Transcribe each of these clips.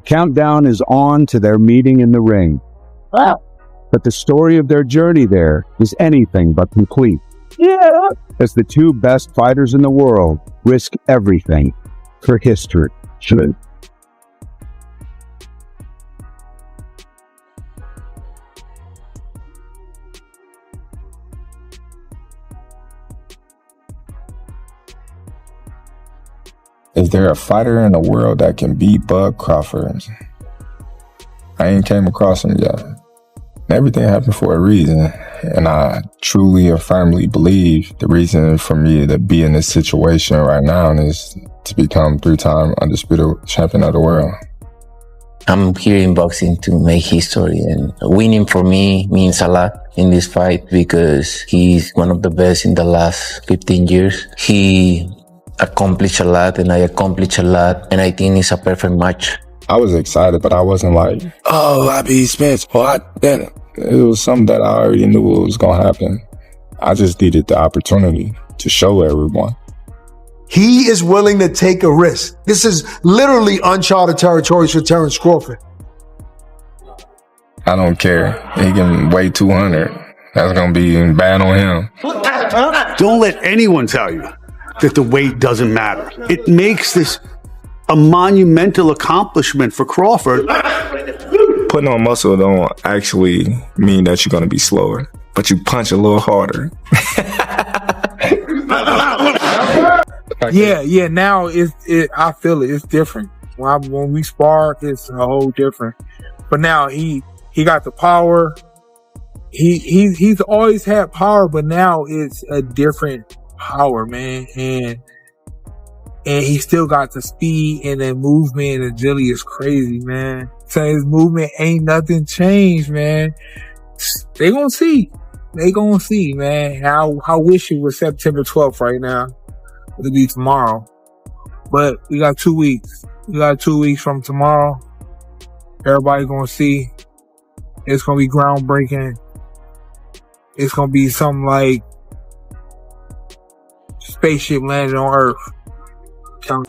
Countdown is on to their meeting in the ring. Wow. But the story of their journey there is anything but complete. Yeah. As the two best fighters in the world risk everything for history. Is there a fighter in the world that can beat Bud Crawford? I ain't came across him yet. Everything happened for a reason, and I truly and firmly believe the reason for me to be in this situation right now is to become 3-time undisputed champion of the world. I'm here in boxing to make history, and winning for me means a lot in this fight because he's one of the best in the last 15 years. He accomplished a lot and I accomplished a lot, and I think it's a perfect match. I was excited, but I wasn't like, oh, I beat Spence. It was something that I already knew was going to happen. I just needed the opportunity to show everyone. He is willing to take a risk. This is literally uncharted territories for Terence Crawford. I don't care. He can weigh 200. That's going to be bad on him. Don't let anyone tell you that the weight doesn't matter. It makes this a monumental accomplishment for Crawford. Putting on muscle don't actually mean that you're going to be slower, but you punch a little harder. Yeah. Now I feel it. It's different. When we spar, it's a whole different. But now he got the power. He's always had power, but now it's a different power, man. And he still got the speed and the movement and agility is crazy, man. So his movement ain't nothing changed, man. They gonna see, man. I wish it was September 12th right now. It'll be tomorrow. But we got 2 weeks. We got 2 weeks from tomorrow. Everybody gonna see. It's gonna be groundbreaking. It's gonna be something like spaceship landed on Earth.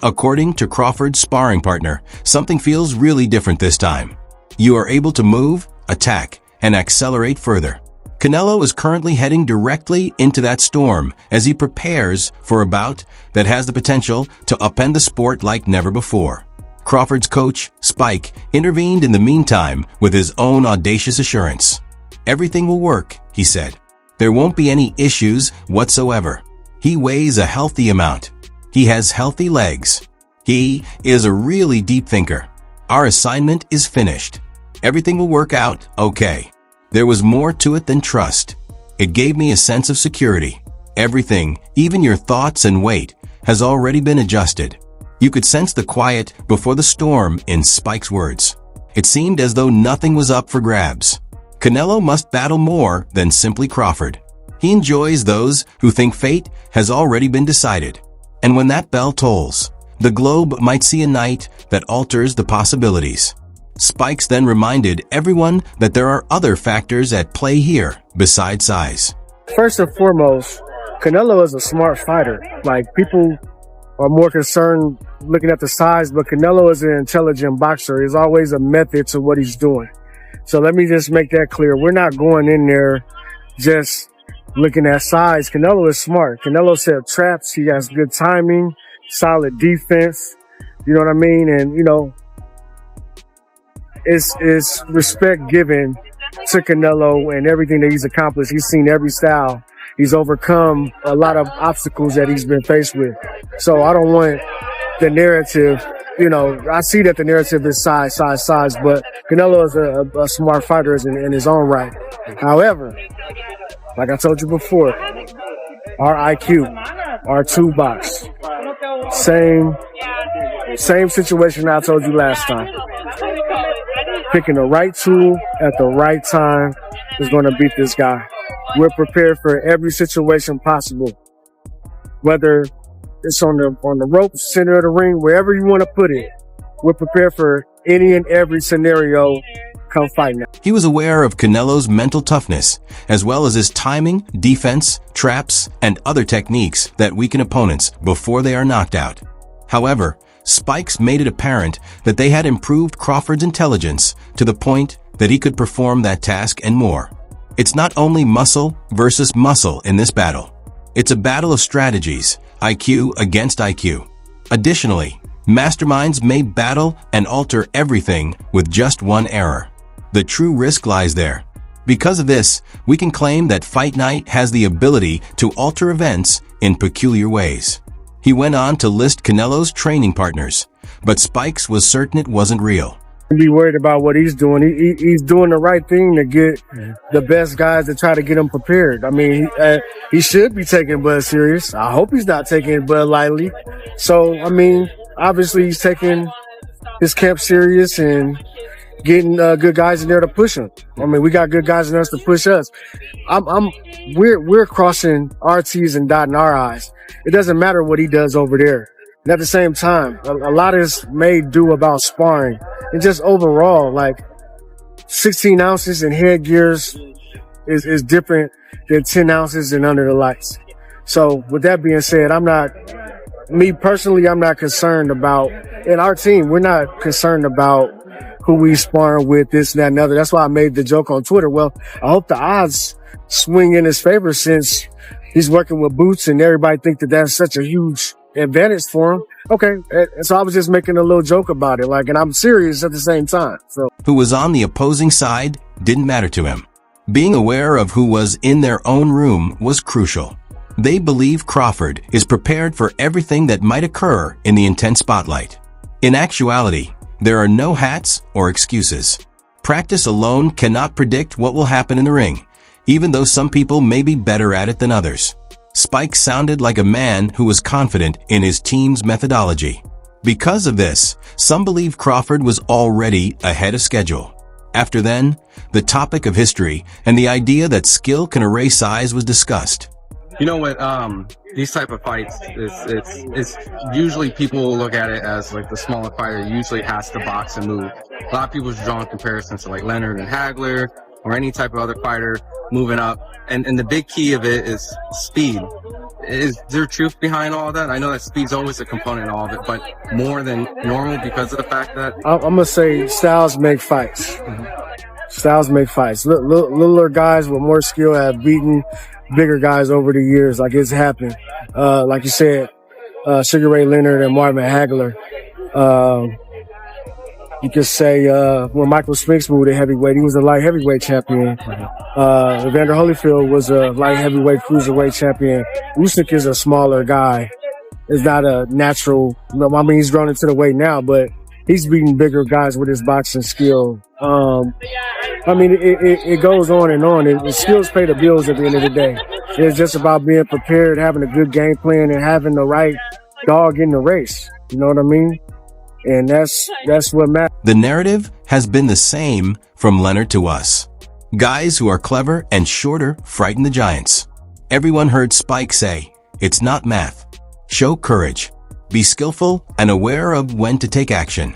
According to Crawford's sparring partner, something feels really different this time. You are able to move, attack, and accelerate further. Canelo is currently heading directly into that storm as he prepares for a bout that has the potential to upend the sport like never before. Crawford's coach, Spike, intervened in the meantime with his own audacious assurance. Everything will work, he said. There won't be any issues whatsoever. He weighs a healthy amount. He has healthy legs. He is a really deep thinker. Our assignment is finished. Everything will work out okay. There was more to it than trust. It gave me a sense of security. Everything, even your thoughts and weight, has already been adjusted. You could sense the quiet before the storm in Spike's words. It seemed as though nothing was up for grabs. Canelo must battle more than simply Crawford. He enjoys those who think fate has already been decided. And when that bell tolls, the globe might see a night that alters the possibilities. Spikes then reminded everyone that there are other factors at play here besides size. First and foremost, Canelo is a smart fighter. Like, people are more concerned looking at the size, but Canelo is an intelligent boxer. There's always a method to what he's doing. So let me just make that clear. We're not going in there just looking at size. Canelo is smart. Canelo set traps. He has good timing, solid defense. You know what I mean? And, you know, it's respect given to Canelo and everything that he's accomplished. He's seen every style. He's overcome a lot of obstacles that he's been faced with. So I don't want the narrative, you know, I see that the narrative is size, but Canelo is a smart fighter in his own right. However, like I told you before, our IQ, our toolbox, same situation I told you last time. Picking the right tool at the right time is going to beat this guy. We're prepared for every situation possible, whether it's on the rope, center of the ring, wherever you want to put it. We're prepared for any and every scenario. Come fight now. He was aware of Canelo's mental toughness, as well as his timing, defense, traps, and other techniques that weaken opponents before they are knocked out. However, Spikes made it apparent that they had improved Crawford's intelligence to the point that he could perform that task and more. It's not only muscle versus muscle in this battle. It's a battle of strategies, IQ against IQ. Additionally, masterminds may battle and alter everything with just one error. The true risk lies there. Because of this, we can claim that Fight Night has the ability to alter events in peculiar ways. He went on to list Canelo's training partners, but Spikes was certain it wasn't real. Be worried about what he's doing. He's doing the right thing to get the best guys to try to get him prepared. I mean, he should be taking Bud serious. I hope he's not taking Bud lightly. So, I mean, obviously he's taking his camp serious and getting good guys in there to push him. I mean, we got good guys in there to push us. We're crossing our T's and dotting our I's. It doesn't matter what he does over there. And at the same time, a lot is made due about sparring and just overall, like 16 ounces in headgears is different than 10 ounces and under the lights. So with that being said, I'm not concerned about, in our team, we're not concerned about who we sparring with, this and that and other. That's why I made the joke on Twitter. Well, I hope the odds swing in his favor since he's working with Boots and everybody think that that's such a huge advantage for him. Okay. So I was just making a little joke about it. Like, and I'm serious at the same time. So who was on the opposing side didn't matter to him. Being aware of who was in their own room was crucial. They believe Crawford is prepared for everything that might occur in the intense spotlight. In actuality, there are no hats or excuses. Practice alone cannot predict what will happen in the ring, even though some people may be better at it than others. Spike sounded like a man who was confident in his team's methodology. Because of this, some believe Crawford was already ahead of schedule. After then, the topic of history and the idea that skill can erase size was discussed. You know what, these type of fights, it's usually people will look at it as like the smaller fighter usually has to box and move. A lot of people draw comparisons to like Leonard and Hagler or any type of other fighter moving up. And the big key of it is speed. Is there truth behind all that? I know that speed's always a component of all of it, but more than normal because of the fact that... I'm going to say styles make fights. Styles make fights. Littler guys with more skill have beaten bigger guys over the years. Like it's happened. Like you said, Sugar Ray Leonard and Marvin Hagler. You could say when Michael Spinks moved to heavyweight, he was a light heavyweight champion. Evander Holyfield was a light heavyweight cruiserweight champion. Usyk is a smaller guy. It's not a natural. I mean, he's grown into the weight now, but he's beating bigger guys with his boxing skill. I mean, it goes on and on. The skills pay the bills at the end of the day. It's just about being prepared, having a good game plan, and having the right dog in the race. You know what I mean? And that's what matters. The narrative has been the same from Leonard to us. Guys who are clever and shorter frighten the giants. Everyone heard Spike say, "It's not math. Show courage. Be skillful and aware of when to take action."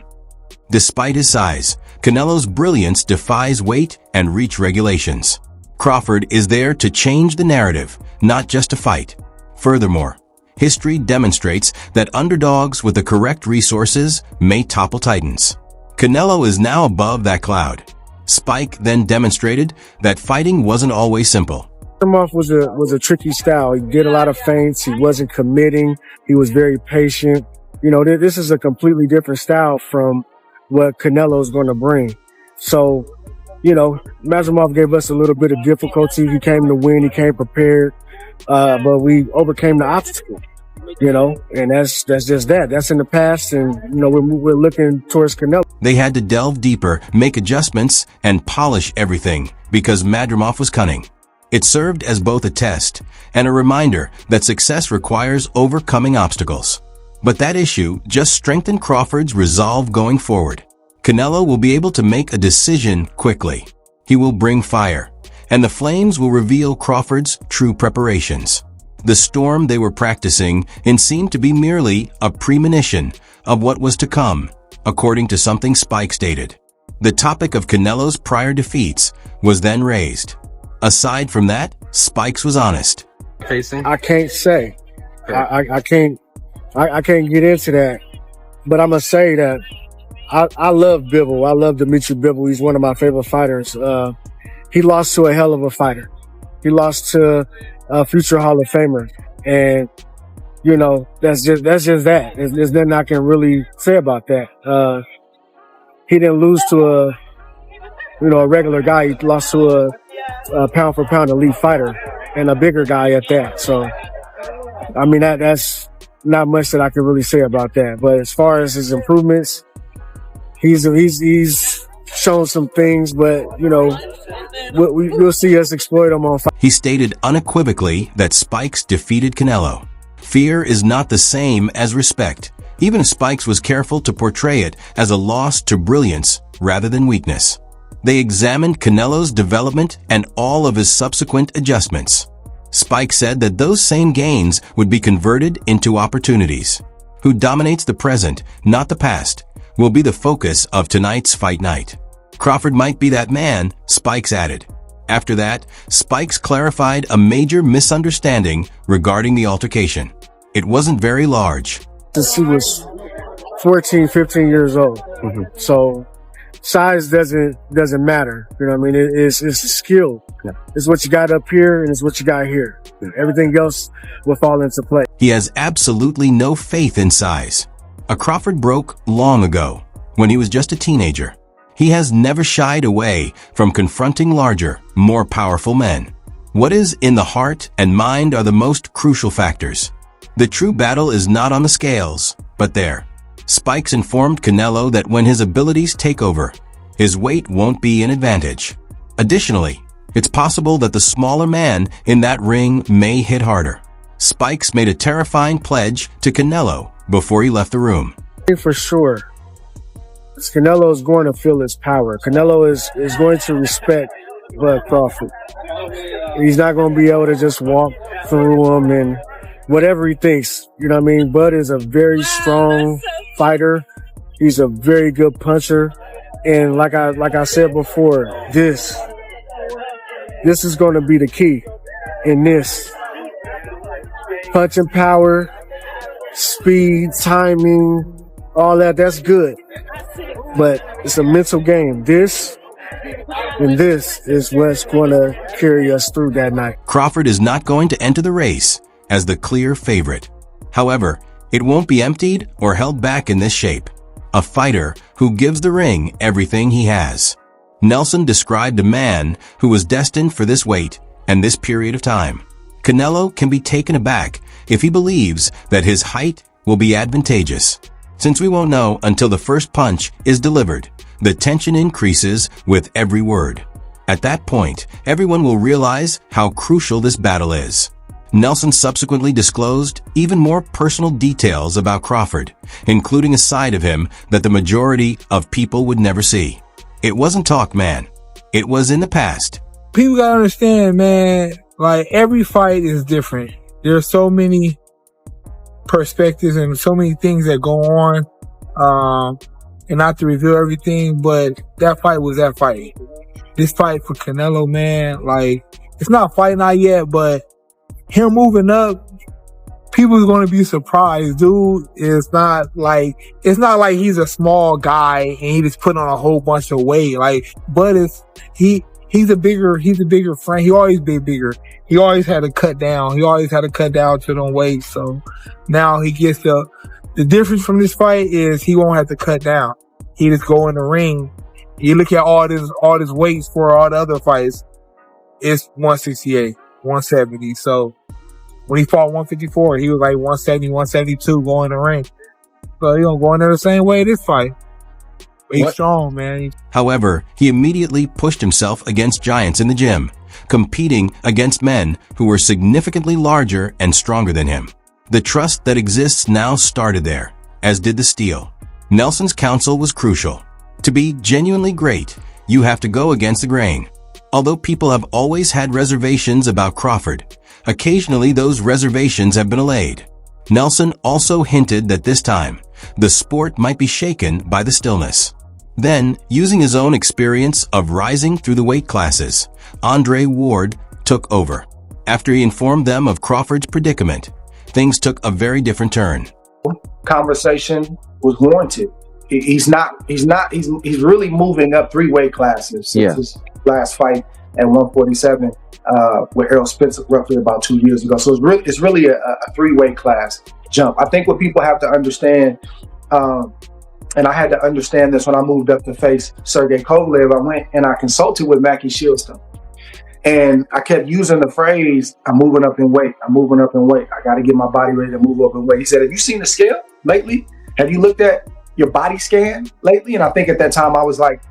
Despite his size, Canelo's brilliance defies weight and reach regulations. Crawford is there to change the narrative, not just to fight. Furthermore, history demonstrates that underdogs with the correct resources may topple titans. Canelo is now above that cloud. Spike then demonstrated that fighting wasn't always simple. Off was a tricky style. He did a lot of feints. He wasn't committing. He was very patient. You know, this is a completely different style from what Canelo's going to bring. So, you know, Mazurov gave us a little bit of difficulty. He came to win. He came prepared, but we overcame the obstacle. You know, and that's just that. That's in the past, and you know we're looking towards Canelo. They had to delve deeper, make adjustments, and polish everything because Madrimov was cunning. It served as both a test and a reminder that success requires overcoming obstacles. But that issue just strengthened Crawford's resolve going forward. Canelo will be able to make a decision quickly. He will bring fire, and the flames will reveal Crawford's true preparations. The storm they were practicing in seemed to be merely a premonition of what was to come, according to something Spike stated. The topic of Canelo's prior defeats was then raised. Aside from that, Spikes was honest. I can't say. I can't get into that. But I'm gonna say that I love Bivol. I love Dimitri Bivol. He's one of my favorite fighters. He lost to a hell of a fighter. He lost to a future Hall of Famer, and you know that's just that. There's nothing I can really say about that. He didn't lose to a regular guy. He lost to a pound for pound elite fighter and a bigger guy at that. So, I mean that's not much that I can really say about that. But as far as his improvements, he's shown some things, but you know, we'll see us exploit him on fight. He stated unequivocally that Spikes defeated Canelo. Fear is not the same as respect, even if Spikes was careful to portray it as a loss to brilliance rather than weakness. They examined Canelo's development and all of his subsequent adjustments. Spike said that those same gains would be converted into opportunities. Who dominates the present, not the past, will be the focus of tonight's fight night. Crawford might be that man, Spikes added. After that, Spikes clarified a major misunderstanding regarding the altercation. It wasn't very large. Since he was 14, 15 years old. So size doesn't matter. You know what I mean? It's a skill. Yeah. It's what you got up here and it's what you got here. Yeah. Everything else will fall into place. He has absolutely no faith in size. A Crawford broke long ago, when he was just a teenager. He has never shied away from confronting larger, more powerful men. What is in the heart and mind are the most crucial factors. The true battle is not on the scales, but there. Spikes informed Canelo that when his abilities take over, his weight won't be an advantage. Additionally, it's possible that the smaller man in that ring may hit harder. Spikes made a terrifying pledge to Canelo before he left the room. For sure, Canelo is going to feel his power. Canelo is going to respect Bud Crawford. He's not going to be able to just walk through him and whatever he thinks. You know what I mean? Bud is a very strong fighter. He's a very good puncher. And like I said before, this is going to be the key in this. Punching power, speed, timing, all that's good. But it's a mental game. This is what's going to carry us through that night. Crawford is not going to enter the race as the clear favorite. However, it won't be emptied or held back in this shape. A fighter who gives the ring everything he has. Nelson described a man who was destined for this weight and this period of time. Canelo can be taken aback if he believes that his height will be advantageous. Since we won't know until the first punch is delivered, the tension increases with every word. At that point, everyone will realize how crucial this battle is. Nelson subsequently disclosed even more personal details about Crawford, including a side of him that the majority of people would never see. It wasn't talk, man. It was in the past. People gotta understand, man, like every fight is different. There's so many perspectives and so many things that go on. And not to reveal everything, but that fight was that fight. This fight for Canelo, man, like it's not fight night yet, but him moving up, people are going to be surprised. Dude is not like, it's not like he's a small guy and he just put on a whole bunch of weight. Like, but he's a bigger frame. He always been bigger. He always had to cut down. He always had to cut down to them weights. So now he gets the difference from this fight is he won't have to cut down. He just go in the ring. You look at all this weights for all the other fights. It's 168, 170. So when he fought 154, he was like 170, 172 going in the ring. So he gonna go in there the same way this fight. He's strong, man. However, he immediately pushed himself against giants in the gym, competing against men who were significantly larger and stronger than him. The trust that exists now started there, as did the steel. Nelson's counsel was crucial. To be genuinely great, you have to go against the grain. Although people have always had reservations about Crawford, occasionally those reservations have been allayed. Nelson also hinted that this time, the sport might be shaken by the stillness. Then, using his own experience of rising through the weight classes, Andre Ward took over. After he informed them of Crawford's predicament, things took a very different turn. conversation was warranted. He's really moving up 3 weight classes since his last fight at 147 with Errol Spence roughly about 2 years ago. So it's really a 3 weight class jump. I think what people have to understand, and I had to understand this when I moved up to face Sergey Kovalev, I went and I consulted with Mackie Shieldstone. And I kept using the phrase, I'm moving up in weight. I'm moving up in weight. I got to get my body ready to move up in weight. He said, have you seen the scale lately? Have you looked at your body scan lately? And I think at that time I was like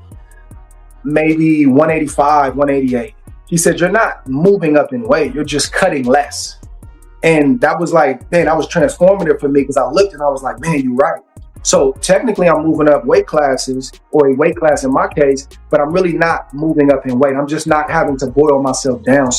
maybe 185, 188. He said, you're not moving up in weight. You're just cutting less. And that was like, man, that was transformative for me because I looked and I was like, man, you're right. So technically I'm moving up weight classes, or a weight class in my case, but I'm really not moving up in weight. I'm just not having to boil myself down.